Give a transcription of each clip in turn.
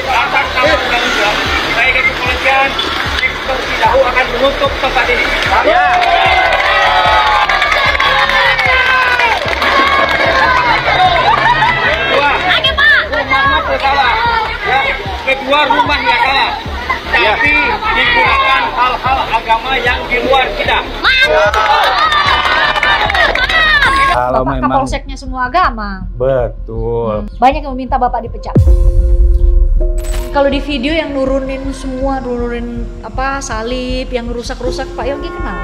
atas nama tanggung jawab saya dari kepolisian Sektor Cidahu akan menutup tempat ini. Ya. Rumahnya bersalah. Ya. Kedua rumahnya salah. Tapi digunakan hal-hal agama yang di luar kita. Kalau Bapak memang Kapolseknya semua agama. betul. Banyak yang meminta Bapak dipecat. Kalau di video yang nurunin semua, nurunin apa salib, yang rusak-rusak Pak Yonggi kenal?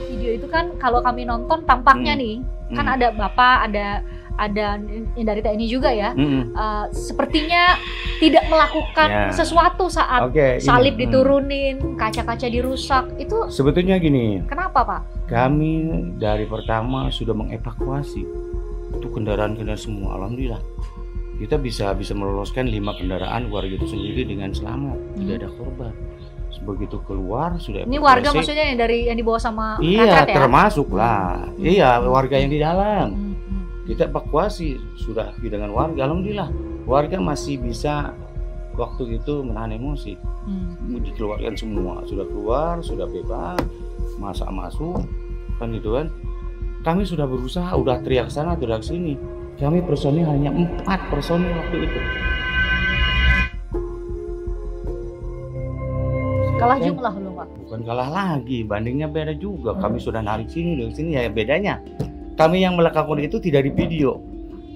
Video itu kan kalau kami nonton tampaknya nih, kan ada Bapak, ada yang dari TNI juga ya. Sepertinya tidak melakukan sesuatu saat salib diturunin, kaca-kaca dirusak. Itu Sebetulnya gini, kenapa Pak? kami dari pertama sudah mengevakuasi itu kendaraan-kendaraan semua. Alhamdulillah kita bisa meloloskan 5 kendaraan warga itu sendiri dengan selamat, tidak ada korban. Begitu keluar sudah Ini warga maksudnya yang dibawa sama iya kakak ya? termasuk lah. Iya, warga yang di dalam. Kita evakuasi sudah dengan warga. Alhamdulillah warga masih bisa waktu itu menahan emosi. Dikeluarkan semua, sudah keluar, sudah bebas, masa masuk kan gitu kan. Kami sudah berusaha, udah teriak sana, teriak sini. Kami personil hanya 4 personil waktu itu. Kalah jumlah loh Pak. Bukan kalah lagi, bandingnya beda juga. Kami sudah narik sini, dari sini ya bedanya. Kami yang melakukan itu tidak di video.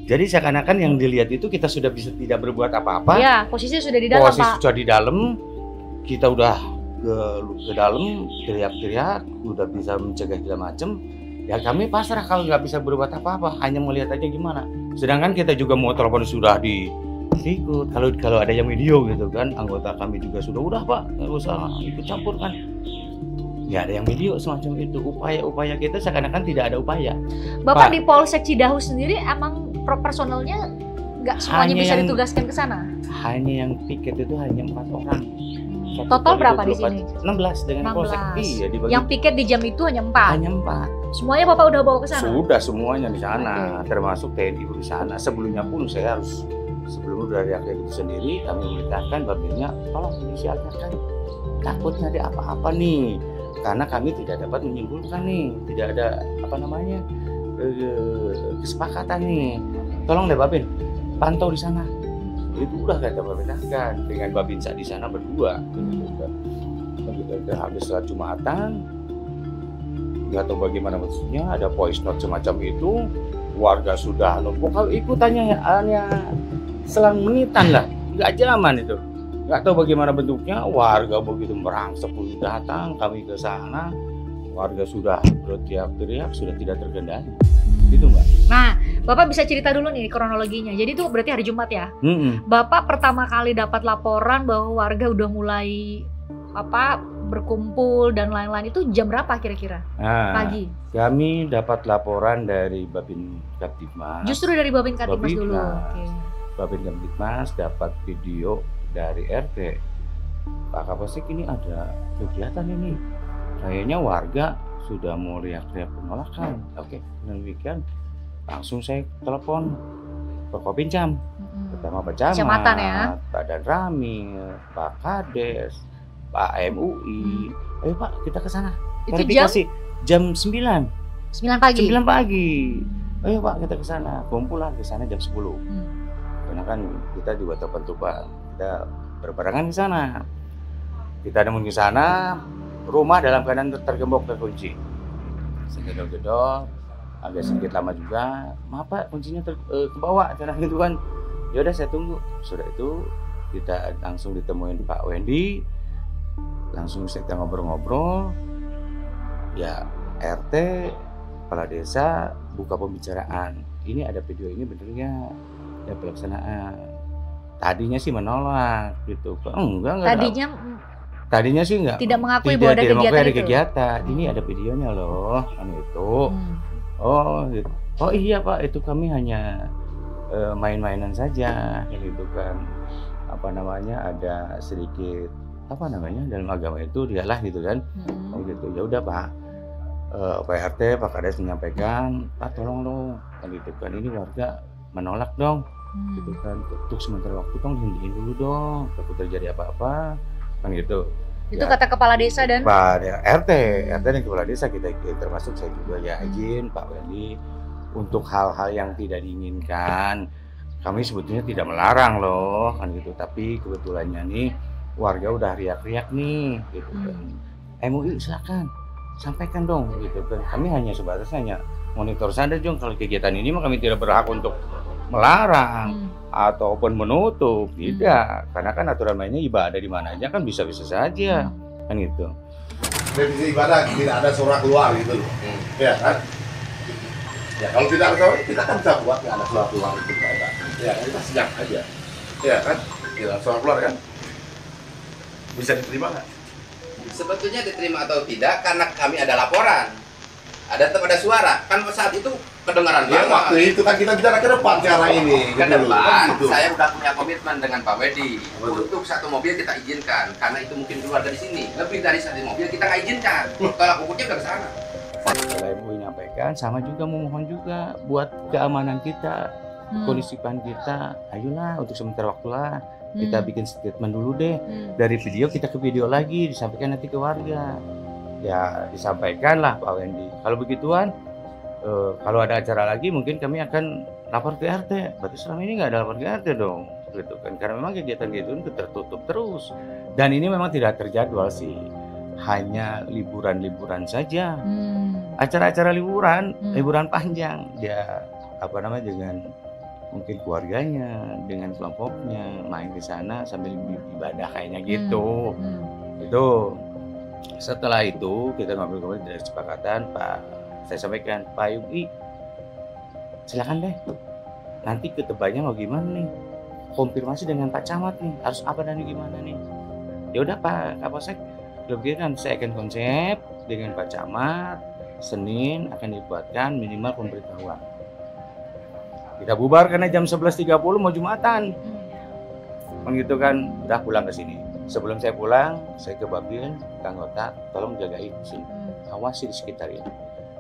Jadi seakan-akan yang dilihat itu kita sudah bisa tidak berbuat apa-apa. Ya, posisi sudah di dalam Posisi Pak. sudah di dalam, kita udah ke dalam, teriak-teriak, udah bisa mencegah segala macam. Ya kami pasrah kalau nggak bisa berbuat apa-apa, hanya melihat aja gimana. Sedangkan kita juga mau telepon sudah ikut. Kalau ada yang video gitu kan, anggota kami juga udah Pak, nggak usah ikut campur kan. Ya ada yang video semacam itu. Upaya-upaya kita seakan-akan tidak ada upaya. Bapak Pak, di Polsek Cidahu sendiri emang personelnya nggak semuanya Hanya bisa yang- ditugaskan ke sana? hanya yang piket itu hanya 4 orang. Satu Total kali berapa di 24, sini? 16 dengan polsek. 16. Iya, dibagi Yang piket di jam itu hanya 4. hanya 4. Semuanya Bapak udah bawa ke sana? Sudah semuanya di sana, termasuk TNI di sana. Sebelumnya pun saya harus sebelum dari akhir itu sendiri kami memerintahkan babinnya tolong disiagakan. Takutnya ada apa-apa nih. Karena kami tidak dapat menyimpulkan nih, tidak ada kesepakatan nih. Tolong deh Babin, pantau di sana. Itu udah kita perintahkan dengan Babinsa di sana berdua. Kita habis sholat Jumatan, nggak tahu bagaimana maksudnya, ada voice note semacam itu. Warga sudah numpuk, kalau ikutannya hanya selang menitan lah, nggak jaman itu. Nggak tahu bagaimana bentuknya, warga begitu merangsek datang, kami ke sana, warga sudah berteriak-teriak, sudah tidak terkendali. Gitu Mbak. Nah, Bapak bisa cerita dulu nih kronologinya. Jadi itu berarti hari Jumat ya? Bapak pertama kali dapat laporan bahwa warga udah mulai berkumpul dan lain-lain itu jam berapa kira-kira? Pagi? Kami dapat laporan dari Babin Kaptipmas. Justru dari Babin Kaptipmas dulu? Oke. Babin Kaptipmas dapat video dari RT. Pak Kapolsek, ini ada kegiatan ini. Kayaknya warga sudah mau teriak-teriak penolakan. Oke, demikian langsung saya telepon ke Kopincam. Pertama Pak Camat, ya? Pak Danramil, Pak Kades, Pak MUI. Ayo Pak, kita ke sana. Itu Verifikasi jam 9. 9 pagi? 9 pagi. Ayo Pak, kita ke sana. Kumpul lah ke sana jam 10. Karena kan kita juga terbentuk Pak, kita berbarengan ke sana. Kita nemuin ke sana, rumah dalam keadaan tergembok terkunci. Segedor-gedor, agak sedikit lama juga. Maaf Pak, kuncinya ke bawah, karena gitu kan. Ya udah saya tunggu. Sudah itu kita langsung ditemuin Pak Wendy, langsung kita ngobrol-ngobrol. Ya RT, kepala desa buka pembicaraan. Ini ada video ini benernya ya pelaksanaan. Tadinya sih menolak gitu. Enggak. Tadinya sih enggak. Tidak mengakui bahwa ada kegiatan itu. Ini ada videonya loh, kan itu. Oh gitu. Oh iya Pak, itu kami hanya main-mainan saja gitu kan. Apa namanya, ada sedikit apa namanya dalam agama itu dialah gitu kan. Oh gitu. Ya udah Pak, Pak RT, Pak Kades menyampaikan, Pak tolong dong kan gitu kan, ini warga menolak dong gitu kan, untuk sementara waktu dong dihentikan dulu dong, takut terjadi apa-apa kan gitu. Itu ya, kata kepala desa dan Pak RT dan kepala desa, kita termasuk saya juga ya izin Pak Wendy untuk hal-hal yang tidak diinginkan. Kami sebetulnya tidak melarang loh kan gitu, tapi kebetulannya nih warga udah riak-riak nih gitu kan. MUI silakan sampaikan dong gitu kan. Kami hanya sebatas hanya monitor saja Jung, kalau kegiatan ini mah kami tidak berhak untuk melarang ataupun menutup, tidak, karena kan aturan mainnya ibadah di mana aja kan bisa-bisa saja kan gitu. Revisi ibadah tidak ada suara keluar gitu loh, ya kan? Ya kalau tidak ada suara kita kan bisa buat nggak ada suara keluar itu ibadah, ya kita sejak aja, ya kan? Tidak ada suara keluar kan? Bisa diterima nggak? Sebetulnya diterima atau tidak karena kami ada laporan, tetap ada suara kan saat itu kedengaran ya, banget. waktu itu kan kita bicara ke depan cara ini. Ke depan kan gitu. saya udah punya komitmen dengan Pak Wedi untuk satu mobil kita izinkan karena itu mungkin keluarga di sini, lebih dari satu mobil kita nggak izinkan. Tolak ukurnya udah ke sana. Kalau MUI menyampaikan, sama juga memohon juga buat keamanan kita, kondisipan kita, ayolah untuk sementara waktu lah kita bikin statement dulu deh, dari video kita ke video lagi, disampaikan nanti ke warga. Ya disampaikan lah Pak Wendy, kalau begituan kalau ada acara lagi mungkin kami akan lapor ke RT. Berarti selama ini nggak ada lapor ke RT dong gitu kan, karena memang kegiatan itu tertutup terus dan ini memang tidak terjadwal sih, hanya liburan-liburan saja, acara-acara liburan panjang ya, apa namanya, dengan mungkin keluarganya, dengan kelompoknya main di sana sambil ibadah kayaknya gitu. Itu setelah itu kita ngobrol-ngobrol dari kesepakatan, saya sampaikan, Pak UI silakan deh nanti ketebannya mau gimana nih, konfirmasi dengan Pak Camat nih harus apa dan gimana nih. Ya udah Pak Kapolsek, lebih kan saya akan konsep dengan Pak Camat, Senin akan dibuatkan minimal pemberitahuan. Kita bubar karena jam 11.30 mau Jumatan. Begitu kan, udah pulang ke sini. Sebelum saya pulang, saya ke Babin, ke anggota, tolong jagain sini, awasi di sekitar ini.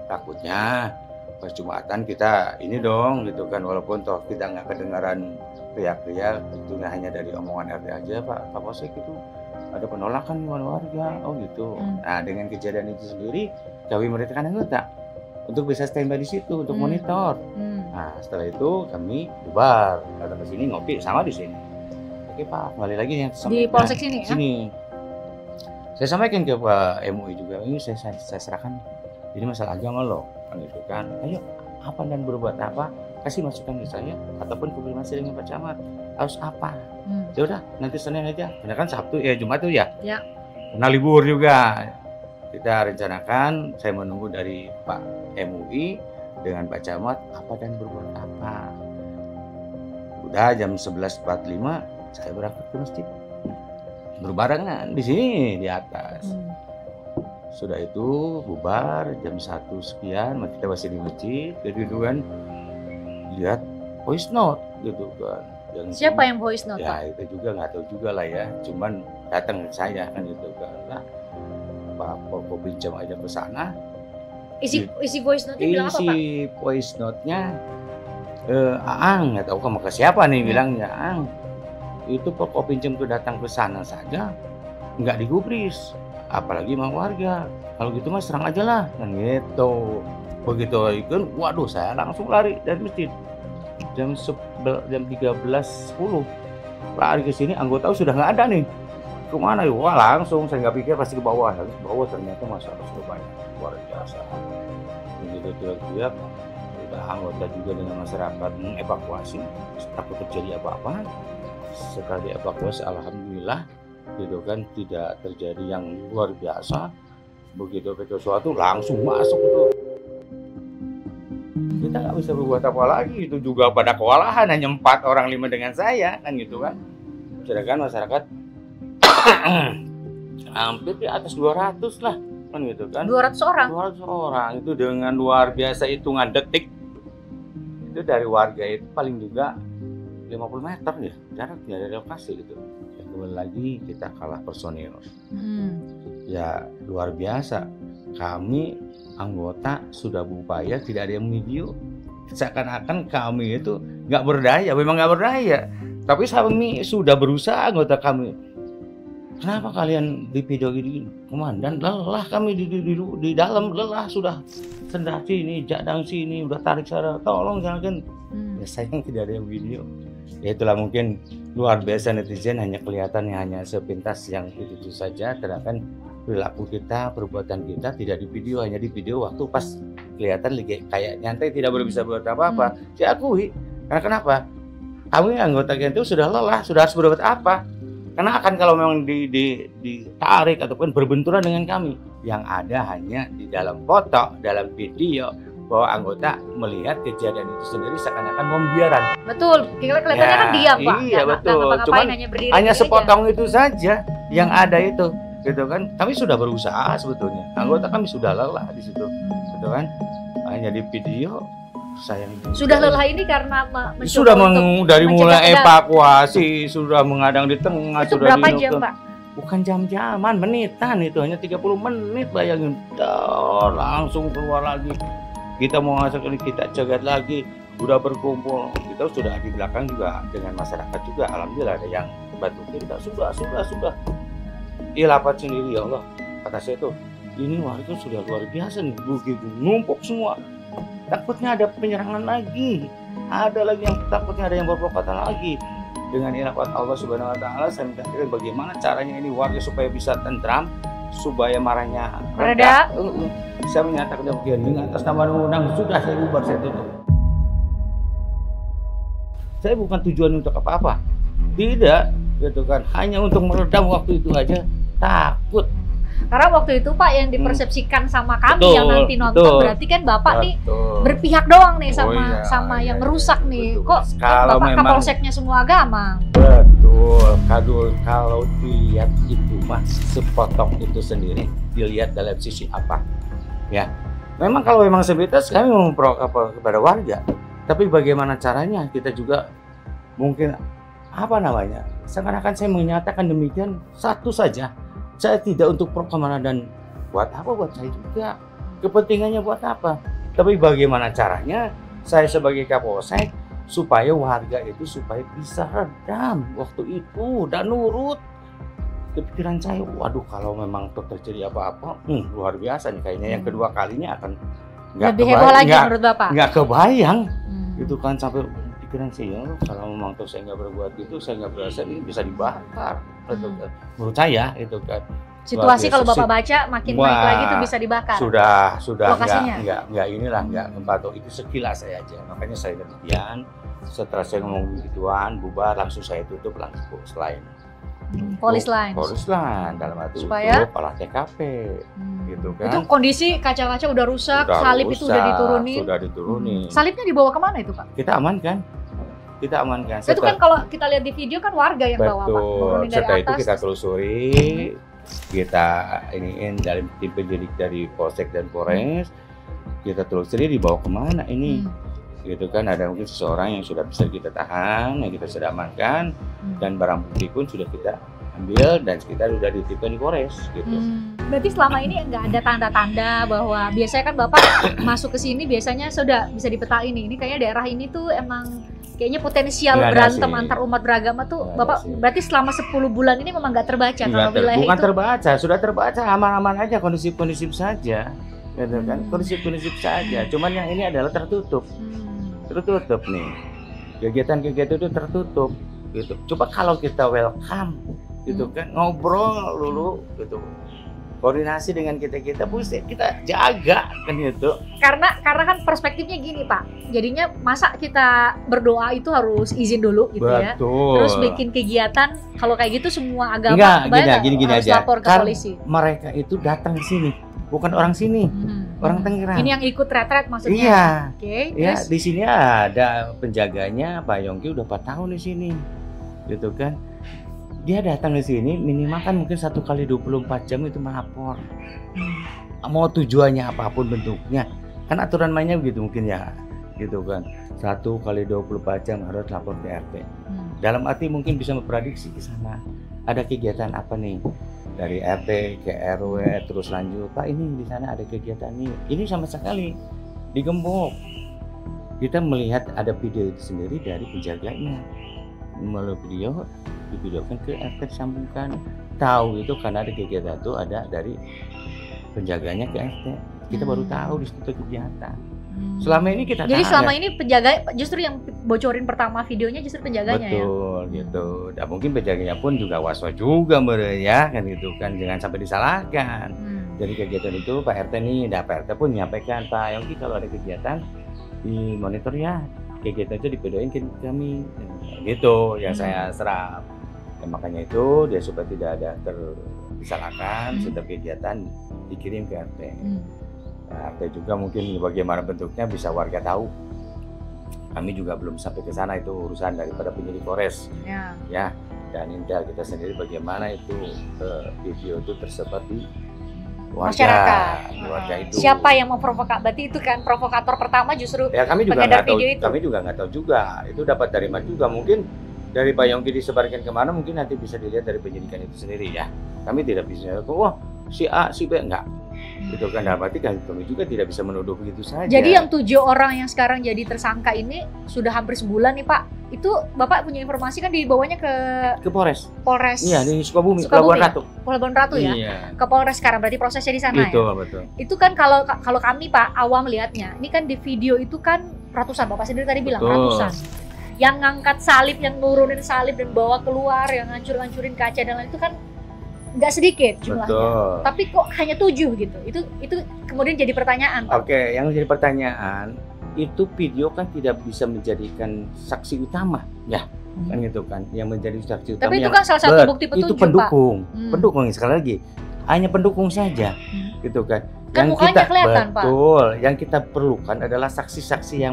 Takutnya pas Jumatan kita ini dong gitu kan, walaupun toh kita nggak kedengaran teriak-teriak, itu hanya dari omongan RT aja Pak Kapolsek itu ada penolakan di warga, oh gitu. Nah dengan kejadian itu sendiri, kami merintahkan anggota untuk bisa standby di situ untuk monitor. Nah setelah itu kami bubar, datang ke sini ngopi sama di sini. Oke Pak, kembali lagi yang di Polsek sini ya? Sini. Saya sampaikan ke Pak MUI juga, ini saya serahkan, ini masalah agama loh, kan gitu kan. Ayo, apa dan berbuat apa, kasih masukan ke saya, ataupun konfirmasi dengan Pak Camat, harus apa. Ya udah, nanti Senin aja, karena kan Sabtu ya, Jumat tuh ya. Ya. Karena libur juga. Kita rencanakan, saya menunggu dari Pak MUI dengan Pak Camat, apa dan berbuat apa. Udah jam 11.45, saya berangkat ke masjid. Berbarengan di sini di atas. Sudah itu bubar jam 1 sekian, kita masih di masjid, jadi itu kan lihat voice note gitu kan. Siapa yang voice note? Ya itu juga nggak tahu juga lah ya, cuman datang ke saya kan gitu kan. Nah, Pak pinjam aja ke sana. Isi voice note-nya bilang apa Pak? Isi voice note-nya Aang, nggak tahu ke siapa nih bilangnya, Aang itu pokok pinjam tuh datang ke sana saja nggak digubris, apalagi sama warga. Kalau gitu mas serang aja lah kan gitu. Begitu ikut, waduh saya langsung lari dari masjid jam 13.10 lari ke sini, anggota sudah nggak ada nih. Kemana ya? Wah langsung saya nggak pikir pasti ke bawah, lalu ke bawah ternyata masyarakat sudah banyak, luar biasa. Begitu teriak-teriak, kita anggota juga dengan masyarakat mengevakuasi takut terjadi apa-apa. Setelah dievakuasi alhamdulillah gitu kan, tidak terjadi yang luar biasa. Begitu sesuatu langsung masuk itu, kita nggak bisa berbuat apa lagi, itu juga pada kewalahan, hanya 4 orang 5 dengan saya kan gitu kan. Sedangkan masyarakat hampir di atas 200 lah kan gitu kan. 200 orang. 200 orang itu dengan luar biasa hitungan detik. Itu dari warga itu paling juga 50 meter ya jaraknya dari lokasi gitu. Kembali lagi kita kalah personil. Ya luar biasa. Kami anggota sudah berupaya, tidak ada yang video. Seakan-akan kami itu nggak berdaya, memang nggak berdaya. Tapi kami sudah berusaha, anggota kami. Kenapa kalian di video ini, komandan? Lelah kami di dalam, lelah sudah. Sendal sini, jadang sini, udah tarik sana. Tolong jangan. Ya sayang tidak ada yang video. Ya itulah mungkin luar biasa netizen, hanya kelihatannya hanya sepintas yang itu saja. Sedangkan perilaku kita, perbuatan kita tidak di video, hanya di video waktu pas kelihatan kayak nyantai, tidak bisa buat apa-apa. Saya akui. Karena kenapa? Kami anggota itu sudah lelah, sudah harus berbuat apa? Karena akan kalau memang ditarik ataupun berbenturan dengan kami, yang ada hanya di dalam foto, dalam video bahwa anggota melihat kejadian itu sendiri seakan-akan membiarkan. Betul, kelihatannya kan diam Pak. Iya betul. Cuman hanya sepotong itu saja yang ada itu, gitu kan? Kami sudah berusaha sebetulnya. Anggota kami sudah lelah di situ, gitu kan? Hanya di video. Sayang. Sudah lelah ini karena sudah dari mulai evakuasi, sudah mengadang di tengah. Itu sudah berapa jam Pak? Bukan jam-jaman, menitan itu, hanya 30 menit bayangin. Langsung keluar lagi. Kita mau masuk ini, kita cegat lagi, udah berkumpul. Kita sudah di belakang juga dengan masyarakat juga. Alhamdulillah ada yang bantu kita. Sudah. Ilapat sendiri ya Allah. Kata saya tuh, ini warga sudah luar biasa nih, begitu numpuk semua. Takutnya ada penyerangan lagi, ada lagi yang takutnya ada yang berprovokasi lagi. Dengan ilapat Allah Subhanahu Wa Taala, saya minta bagaimana caranya ini warga supaya bisa tentram, supaya marahnya reda. Saya menyatakan begini, atas nama undang sudah saya bubar, saya tutup. Saya bukan tujuan untuk apa-apa, tidak, gitu kan, hanya untuk meredam waktu itu aja. Takut. Karena waktu itu Pak yang dipersepsikan sama kami yang nanti nonton, berarti kan Bapak nih berpihak doang nih sama yang merusak nih. Kok Bapak kapolseknya semua agama? Betul. Kalau dilihat itu Mas, sepotong itu sendiri, dilihat dalam sisi apa? Ya, memang kalau memang sebatas kami memprovokatif kepada warga, tapi bagaimana caranya kita juga mungkin seakan-akan saya menyatakan demikian satu saja. Saya tidak untuk pro keamanan dan buat apa, buat saya juga kepentingannya buat apa, tapi bagaimana caranya saya sebagai Kapolsek supaya warga itu supaya bisa redam waktu itu dan nurut. Pikiran saya, waduh kalau memang terjadi apa-apa, luar biasa nih kayaknya yang kedua kalinya akan lebih heboh lagi menurut Bapak. Nggak kebayang itu kan, sampai pikiran saya kalau memang tuh saya nggak berbuat gitu, saya nggak berasa ini bisa dibakar. Menurut saya itu kan situasi kalau Bapak baca makin baik lagi itu bisa dibakar. Sudah lokasinya nggak membantu itu sekilas saya aja, makanya saya demikian. Setelah saya ngomong begituan bubar, langsung saya tutup langsung selain polis line dalam arti supaya olah TKP gitu kan. Itu kondisi kaca-kaca udah rusak, salib itu udah diturunin. Salibnya dibawa kemana itu Pak? Kita amankan. Itu kan kalau kita lihat di video kan warga yang bawa Pak, nurunin dari setelah atas. Itu kita telusuri, kita iniin dari tim penyidik dari Polsek dan Polres, kita telusuri dibawa kemana ini. Gitu kan, ada mungkin seseorang yang sudah bisa kita tahan, yang kita sudah amankan, dan barang bukti pun sudah kita ambil dan kita sudah dititipkan di Polres gitu. Berarti selama ini nggak ada tanda-tanda bahwa biasanya kan Bapak masuk ke sini biasanya sudah bisa dipetain ini kayaknya daerah ini tuh emang kayaknya potensial berantem antar umat beragama tuh. Bapak berarti selama 10 bulan ini memang nggak terbaca kalau wilayah bukan itu? Terbaca, sudah terbaca, aman-aman aja, kondusif saja, gitu kan, kondusif saja. Cuman yang ini adalah tertutup nih, kegiatan itu tertutup gitu. Coba kalau kita welcome gitu kan, ngobrol dulu gitu, koordinasi dengan kita jaga kan gitu. Karena kan perspektifnya gini Pak, jadinya masa kita berdoa itu harus izin dulu gitu. Betul. Ya terus bikin kegiatan, kalau kayak gitu semua agama gini harus aja. Lapor ke polisi. Mereka itu datang sini bukan orang sini, orang Tangerang. Ini yang ikut retret maksudnya? Iya. Ya, di sini ada penjaganya Pak Yongki udah 4 tahun di sini gitu kan. dia datang ke sini minimal kan mungkin 1 kali 24 jam itu melapor. Mau tujuannya apapun bentuknya, kan aturan mainnya begitu mungkin ya, gitu kan. 1 kali 24 jam harus lapor ke RT. Dalam arti mungkin bisa memprediksi ke sana ada kegiatan apa nih dari RT ke RW, terus lanjut Pak ini di sana ada kegiatan nih. Ini sama sekali digembok. Kita melihat ada video itu sendiri dari penjaganya, melalui video divideokan ke RT, disambungkan. Tahu itu karena ada kegiatan itu ada dari penjaganya ke RT. Kita baru tahu di situ kegiatan. Selama ini kita jadi selama ini penjaga justru yang bocorin pertama videonya justru penjaganya. Betul, ya gitu. Dan mungkin penjaganya pun juga was-was juga ya kan gitu kan, jangan sampai disalahkan. Jadi kegiatan itu Pak RT nih, Pak RT pun menyampaikan Pak Yongki kalau ada kegiatan di monitor ya, kegiatan itu dipedoin ke kami gitu yang saya serap. Dan makanya itu dia supaya tidak ada disalahkan, setiap kegiatan dikirim ke RT. Nah, RT juga mungkin bagaimana bentuknya bisa warga tahu. Kami juga belum sampai ke sana, itu urusan daripada penyidik Polres. Ya. Dan intel kita sendiri bagaimana itu video itu tersebar di masyarakat. Warga itu. Siapa yang memprovokasi? Berarti itu kan provokator pertama justru ya, kami juga pengedar video tahu, itu. Kami juga nggak tahu juga. Itu dapat dari mana juga, mungkin dari Pak Yongki disebarkan kemana, mungkin nanti bisa dilihat dari penyidikan itu sendiri ya. Kami tidak bisa, wah si A, si B, enggak. Itu kan berarti kami juga tidak bisa menuduh begitu saja. Jadi yang 7 orang yang sekarang jadi tersangka ini sudah hampir sebulan nih Pak. Itu Bapak punya informasi kan dibawanya ke Polres. Polres. Iya, di Sukabumi, Pelabuhan Ratu. Pelabuhan Ratu ya. Iya. Ke Polres sekarang berarti prosesnya di sana betul, ya. Betul. Itu kan kalau kami Pak awam lihatnya, ini kan di video itu kan ratusan, Bapak sendiri tadi bilang ratusan. Yang ngangkat salib, yang nurunin salib dan bawa keluar, yang ngancur-ngancurin kaca dan lain itu kan nggak sedikit jumlahnya. Betul. Tapi kok hanya 7 gitu. Itu kemudian jadi pertanyaan, Pak. Oke, yang jadi pertanyaan itu video kan tidak bisa menjadikan saksi utama, ya. Kan gitu kan, yang menjadi saksi utama. Tapi itu kan salah satu bukti petunjuk, itu pendukung, Pak. Pendukung sekali lagi, hanya pendukung saja, gitu kan. Kan mukanya kelihatan, Pak. Betul, yang kita perlukan adalah saksi-saksi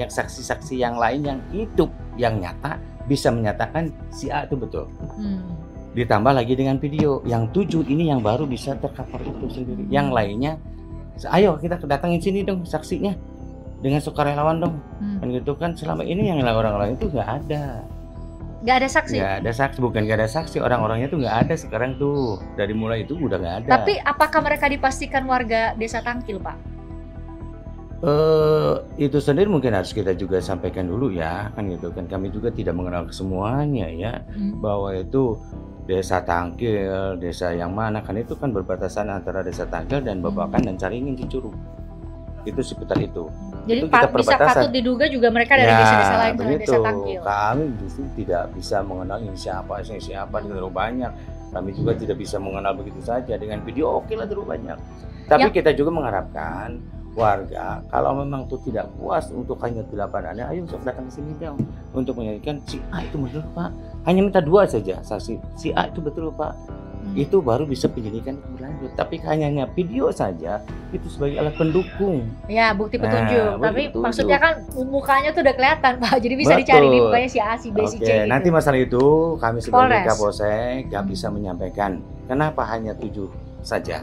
saksi-saksi yang lain yang hidup, yang nyata bisa menyatakan si A itu betul. Ditambah lagi dengan video, yang 7 ini yang baru bisa tercover itu sendiri. Yang lainnya, ayo kita datangin sini dong saksinya dengan sukarelawan dong. Kan gitu kan, selama ini yang orang-orang itu nggak ada. Nggak ada saksi? Nggak ada saksi, bukan nggak ada saksi, orang-orangnya tuh nggak ada sekarang tuh. Dari mulai itu udah nggak ada. Tapi apakah mereka dipastikan warga Desa Tangkil, Pak? Itu sendiri mungkin harus kita juga sampaikan dulu ya, kan gitu kan. Kami juga tidak mengenal semuanya ya, bahwa itu Desa Tangkil, desa yang mana, kan itu kan berbatasan antara Desa Tangkil dan Babakan dan Caringin Cicurug. Itu seputar itu. Jadi itu kita bisa patut diduga juga mereka dari desa-desa lain selain Desa Tangkil. Kami justru tidak bisa mengenal ini siapa terlalu banyak. Kami juga tidak bisa mengenal begitu saja dengan video. Oke lah terlalu banyak. Tapi kita juga mengharapkan warga kalau memang tuh tidak puas untuk hanya 8 anak, ayo datang ke sini dong untuk menyaksikan si A itu betul Pak. Hanya minta 2 saja saksi, si A itu betul Pak. Itu baru bisa penyidikan berlanjut. Tapi hanya video saja itu sebagai alat pendukung. Ya, bukti petunjuk. Tapi petunjuk. Maksudnya kan mukanya tuh udah kelihatan Pak. Jadi bisa dicari nih mukanya si A, si B, si C gitu. Nanti masalah itu kami sebagai Kapolsek nggak bisa menyampaikan. Kenapa hanya 7 saja?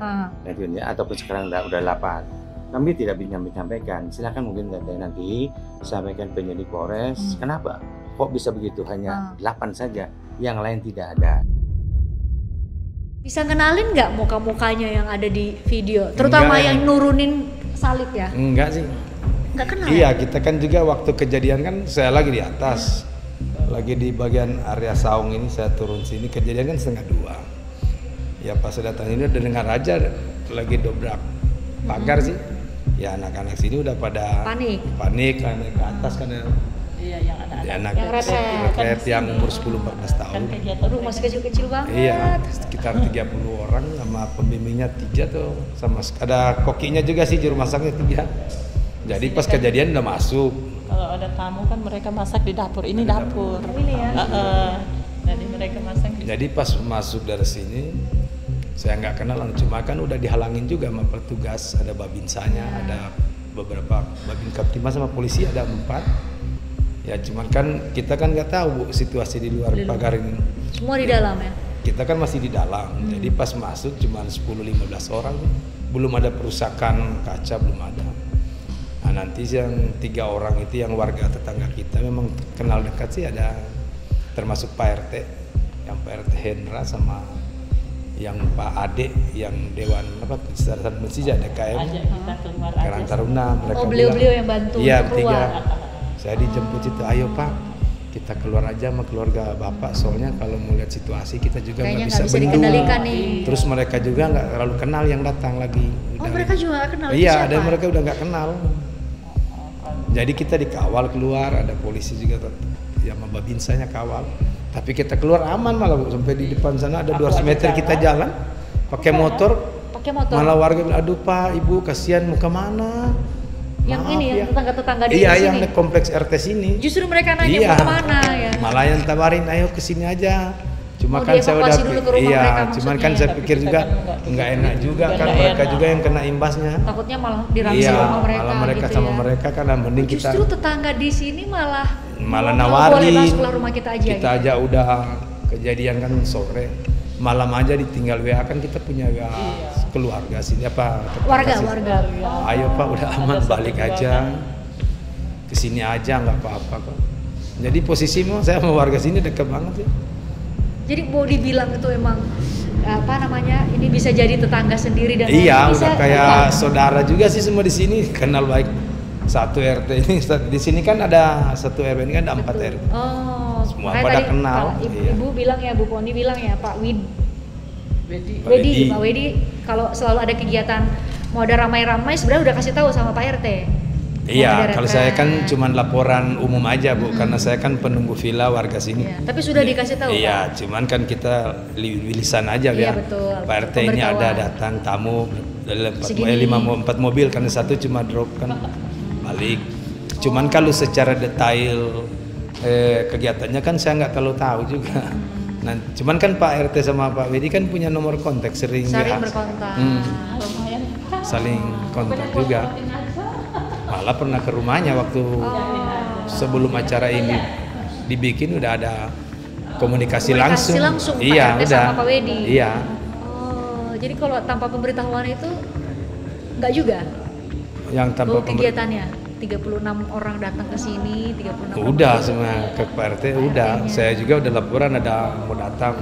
Ataupun sekarang udah 8. Kami tidak bisa menyampaikan. Silakan mungkin nanti sampaikan penyidik Polres. Kenapa? Kok bisa begitu? Hanya 8 saja, yang lain tidak ada. Bisa kenalin nggak muka-mukanya yang ada di video? Terutama enggak, yang nurunin salib ya? Enggak sih. Nggak kenal? Iya, kita kan juga waktu kejadian kan saya lagi di atas. Lagi di bagian area saung ini, saya turun sini, kejadian kan 1:30. Ya pas saya datang ini udah dengar aja lagi dobrak pagar sih. Ya anak-anak sini udah pada panik karena ke atas karena yang anak yang reket yang umur 10-14 tahun. Aduh, masih kecil-kecil banget. Iya, sekitar 30 orang sama pembimbingnya 3 tuh, sama ada kokinya juga sih, juru masaknya 3. Jadi pas kejadian udah masuk. Kalau ada tamu kan mereka masak di dapur. Ini dapur. Ini ya. Jadi mereka masak. Jadi pas masuk dari sini saya nggak kenal, cuma kan udah dihalangin juga sama petugas, ada babinsanya, ada beberapa babin Kaptimas sama polisi ada 4. Ya cuman kan kita kan nggak tahu Bu situasi di luar pagar ini. Semua di dalam ya? Kita kan masih di dalam, jadi pas masuk cuma 10-15 orang, belum ada perusakan kaca, belum ada. Nah nanti yang 3 orang itu yang warga tetangga kita memang kenal dekat sih, ada termasuk Pak RT, yang Pak RT Hendra sama yang Pak Ade yang Dewan Kesejahteraan Masjid DKM Karang Taruna. Mereka beliau-beliau yang bantu iya, bertiga. Saya dijemput itu, ayo Pak, kita keluar aja sama keluarga Bapak, soalnya kalau melihat situasi kita juga nggak bisa dikendalikan nih. Terus mereka juga nggak terlalu kenal yang datang lagi. Mereka juga nggak kenal? Iya, ada mereka udah nggak kenal. Jadi kita dikawal keluar, ada polisi juga yang membabinsanya kawal. Tapi kita keluar aman malah Bu, sampai di depan sana ada 200 meter kita jalan pakai motor. Malah warga bilang, aduh Pak, Ibu kasihan mau kemana? Yang ini ya, tetangga-tetangga di sini. Iya, yang di kompleks RT sini. Justru mereka nanya mau kemana ya? Malah yang tawarin, ayo ke sini aja. Cuma kan saya udah cuman kan saya pikir juga nggak enak juga kan mereka juga yang kena imbasnya. Takutnya malah dirangsi sama mereka. Malah mereka gitu sama mereka kan mending kita. Justru tetangga di sini malah nawarin. Boleh masuk rumah kita aja. Kita aja udah kejadian kan sore, malam aja ditinggal WA kan kita punya keluarga sini warga. Ayo Pak udah aman balik aja. Kesini aja nggak apa-apa kok. Jadi posisi saya sama warga sini dekat banget sih. Jadi mau dibilang itu emang ini bisa jadi tetangga sendiri dan iya udah kayak saudara juga sih semua di sini, kenal baik. Satu RT ini di sini kan ada satu RW ini kan ada 4 RT. Oh, semua pada kenal. Ibu bilang ya, Bu Poni bilang ya, Pak Wedi kalau selalu ada kegiatan mau ada ramai-ramai sebenarnya udah kasih tahu sama Pak RT. Iya, kalau saya kan cuma laporan umum aja Bu, karena saya kan penunggu villa warga sini. Iya, tapi sudah dikasih tahu. Iya, cuman kan kita lisan aja ya. Betul. Pak RT ini ada datang tamu dalam 4 mobil karena satu cuma drop kan balik. Cuman kalau secara detail kegiatannya kan saya nggak terlalu tahu juga. Nah, cuman kan Pak RT sama Pak Wedi kan punya nomor kontak sering berkontak. Saling kontak juga. Malah pernah ke rumahnya waktu sebelum acara ini dibikin udah ada komunikasi langsung. Iya, Pak RT sama Pak Wedi. Iya. Oh, jadi kalau tanpa pemberitahuan itu enggak juga? Yang tanpa kegiatannya 36 orang datang ke sini, 36 udah semua ke Pak RT udah. Saya juga udah laporan ada mau datang.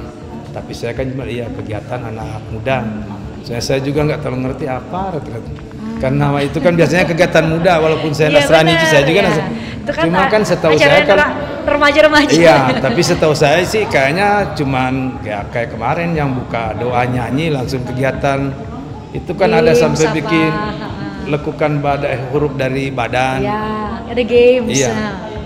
Tapi saya kan cuma kegiatan anak muda. Saya juga nggak terlalu ngerti apa karena itu kan biasanya kegiatan muda walaupun saya Nasrani saya juga cuma kan setahu saya kan remaja-remaja. Iya, tapi setahu saya sih kayaknya cuman kayak kemarin yang buka doa nyanyi langsung kegiatan itu kan ada sampai bikin lekukan huruf dari badan. Iya, ada games. Iya.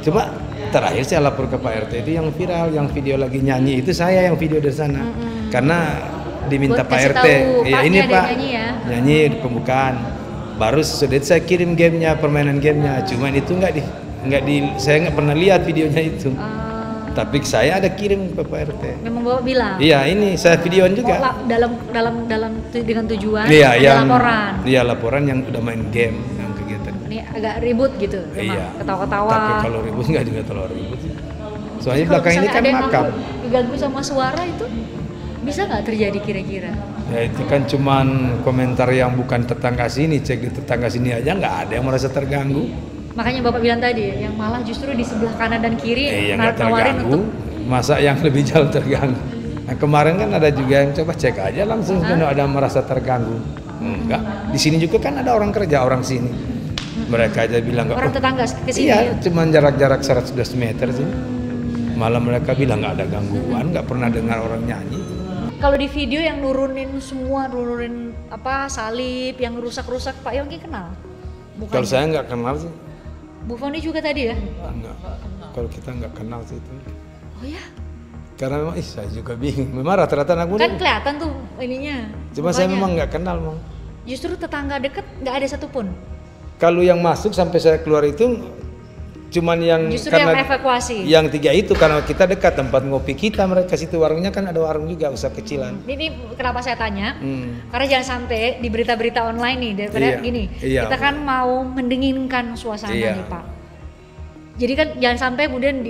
Cuma terakhir saya lapor ke Pak RT itu yang viral, yang video lagi nyanyi itu saya yang video dari sana. Karena diminta Pak RT, ya ini Pak nyanyi di pembukaan. Baru sesudah itu saya kirim gamenya, permainan gamenya. Cuman itu saya nggak pernah lihat videonya itu. Tapi saya ada kirim ke Pak RT. Memang Bapak bilang? Iya, ini saya videoan juga. Dalam dengan tujuan laporan. Iya, laporan yang udah main game yang kegiatan. Ini agak ribut gitu. Iya. Ketawa-ketawa. Tapi kalau ribut nggak juga terlalu ribut. Soalnya belakang ini kan makam. Diganggu sama suara itu bisa nggak terjadi kira-kira? Ya itu kan cuman komentar yang bukan tetangga sini, cek di tetangga sini aja nggak ada yang merasa terganggu. Makanya Bapak bilang tadi, yang malah justru di sebelah kanan dan kiri nawarin untuk masa yang lebih jauh terganggu. Nah kemarin kan ada juga yang coba cek aja langsung kalau ada merasa terganggu. Enggak, di sini juga kan ada orang kerja orang sini. Mereka aja bilang nggak. Orang tetangga ke sini. Iya, cuman jarak-jarak 100 meter sih. Malah mereka bilang nggak ada gangguan, nggak pernah dengar orang nyanyi. Kalau di video yang nurunin salib, yang rusak-rusak Pak Yongki kenal? Kalau saya nggak kenal sih. Bu Foni juga tadi ya? Enggak. Kalau kita nggak kenal sih itu. Oh ya? Karena memang saya juga bingung. Memang rata-rata anak muda. Kan kelihatan tuh ininya. Cuma saya memang nggak kenal, Mang. Justru tetangga deket nggak ada satupun. Kalau yang masuk sampai saya keluar itu cuman yang justru yang evakuasi. Yang 3 itu karena kita dekat tempat ngopi kita, mereka situ warungnya kan ada warung juga usaha kecilan. Ini kenapa saya tanya? Karena jangan sampai di berita-berita online nih daripada gini. Kita kan mau mendinginkan suasana nih Pak. Jadi kan jangan sampai kemudian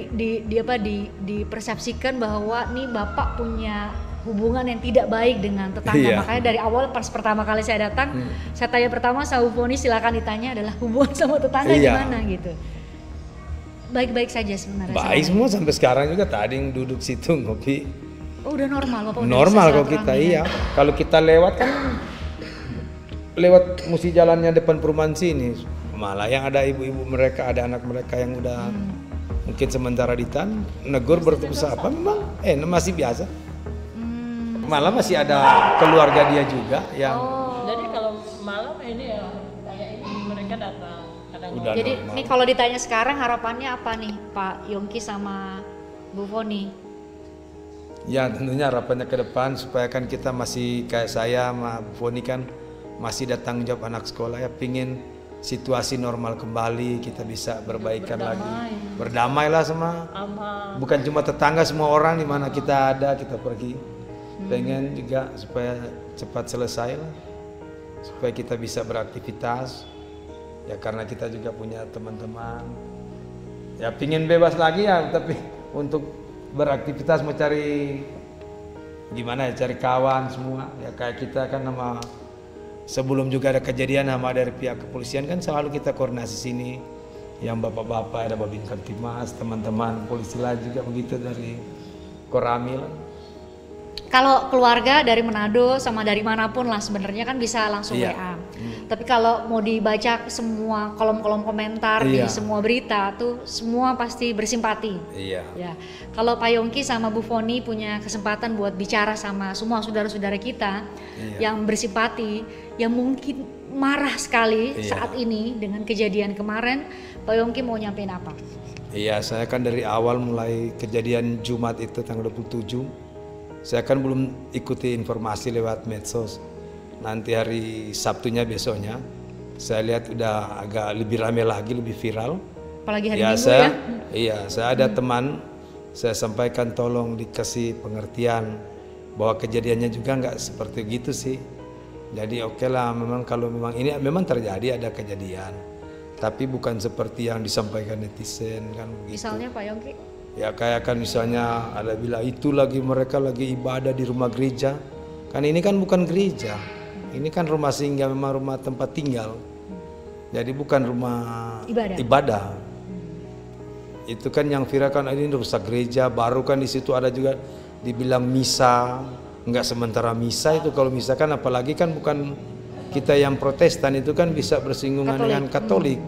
dipersepsikan bahwa nih Bapak punya hubungan yang tidak baik dengan tetangga. Makanya dari awal pas pertama kali saya datang, saya tanya pertama sama Bu Foni, silakan ditanya adalah hubungan sama tetangga gimana gitu. Baik-baik saja sebenarnya. Baik semua sampai sekarang juga, tadi yang duduk situ ngopi. Oh udah normal Bapak? Normal kalau kita kalau kita lewat kan lewat mesti jalannya depan perumahan sini. Malah yang ada ibu-ibu mereka, ada anak mereka yang udah mungkin sementara ditahan, negur bertemu apa memang masih biasa. Malah masih ada keluarga dia juga yang. Jadi kalau malam ini ya kayak ini mereka datang. Jadi nih kalau ditanya sekarang harapannya apa nih Pak Yongki sama Bu Foni? Ya tentunya harapannya ke depan supaya kan kita masih kayak saya sama Bu Foni kan masih datang jawab anak sekolah ya, pingin situasi normal kembali, kita bisa berbaikan lagi, berdamailah sama bukan cuma tetangga, semua orang di mana kita ada, kita pergi. Pengen juga supaya cepat selesai lah, supaya kita bisa beraktivitas ya, karena kita juga punya teman-teman ya, pingin bebas lagi ya, tapi untuk beraktivitas mau cari gimana ya, cari kawan semua ya, kayak kita kan nama sebelum juga ada kejadian sama dari pihak kepolisian kan selalu kita koordinasi sini, yang bapak-bapak ada Babin Kamtimas, teman-teman polisi lain juga begitu dari Koramil. Kalau keluarga dari Manado sama dari manapun lah sebenarnya kan bisa langsung WA. Tapi kalau mau dibaca semua kolom-kolom komentar di semua berita tuh semua pasti bersimpati. Ya. Kalau Pak Yongki sama Bu Foni punya kesempatan buat bicara sama semua saudara-saudara kita yang bersimpati, yang mungkin marah sekali saat ini dengan kejadian kemarin, Pak Yongki mau nyampein apa? Iya, saya kan dari awal mulai kejadian Jumat itu tanggal 27, saya kan belum ikuti informasi lewat medsos. Nanti hari Sabtunya besoknya, saya lihat udah agak lebih ramai lagi, lebih viral. Apalagi hari Minggu ya? Iya, saya ada teman, saya sampaikan tolong dikasih pengertian bahwa kejadiannya juga nggak seperti gitu sih. Jadi oke lah, memang kalau memang ini memang terjadi ada kejadian, tapi bukan seperti yang disampaikan netizen kan begitu. Misalnya Pak Yongki? Ya kayak kan misalnya ada bilang itu lagi mereka lagi ibadah di rumah gereja. Kan ini kan bukan gereja. Ini kan rumah singgah, memang rumah tempat tinggal. Jadi bukan rumah ibadah. Itu kan yang viral kan ini rusak gereja, baru kan di situ ada juga dibilang misa. Enggak sementara misa itu, kalau misa kan apalagi kan bukan kita yang Protestan itu kan bisa bersinggungan dengan Katolik.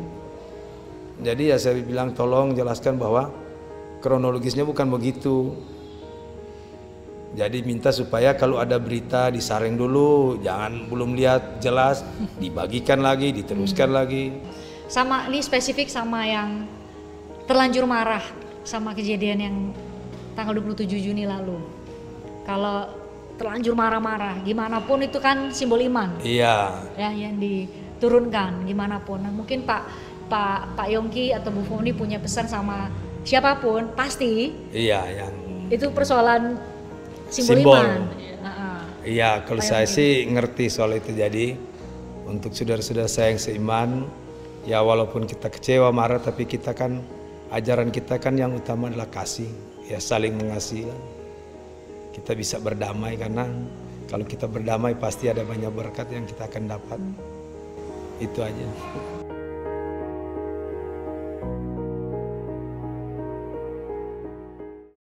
Jadi ya saya bilang tolong jelaskan bahwa kronologisnya bukan begitu. Jadi minta supaya kalau ada berita disaring dulu, jangan belum lihat jelas dibagikan lagi, diteruskan lagi. Sama ini spesifik sama yang terlanjur marah sama kejadian yang tanggal 27 Juni lalu. Kalau terlanjur marah-marah, gimana pun itu kan simbol iman. Iya. Ya yang diturunkan gimana pun. Nah, mungkin Pak Yongki atau Bu Foni punya pesan sama siapapun pasti yang itu persoalan simbol. Iman. Iya, kalau saya sih ngerti soal itu. Jadi untuk saudara-saudara saya yang seiman, ya walaupun kita kecewa, marah, tapi kita kan ajaran kita kan yang utama adalah kasih, ya saling mengasihi. Kita bisa berdamai karena kalau kita berdamai pasti ada banyak berkat yang kita akan dapat. Itu aja.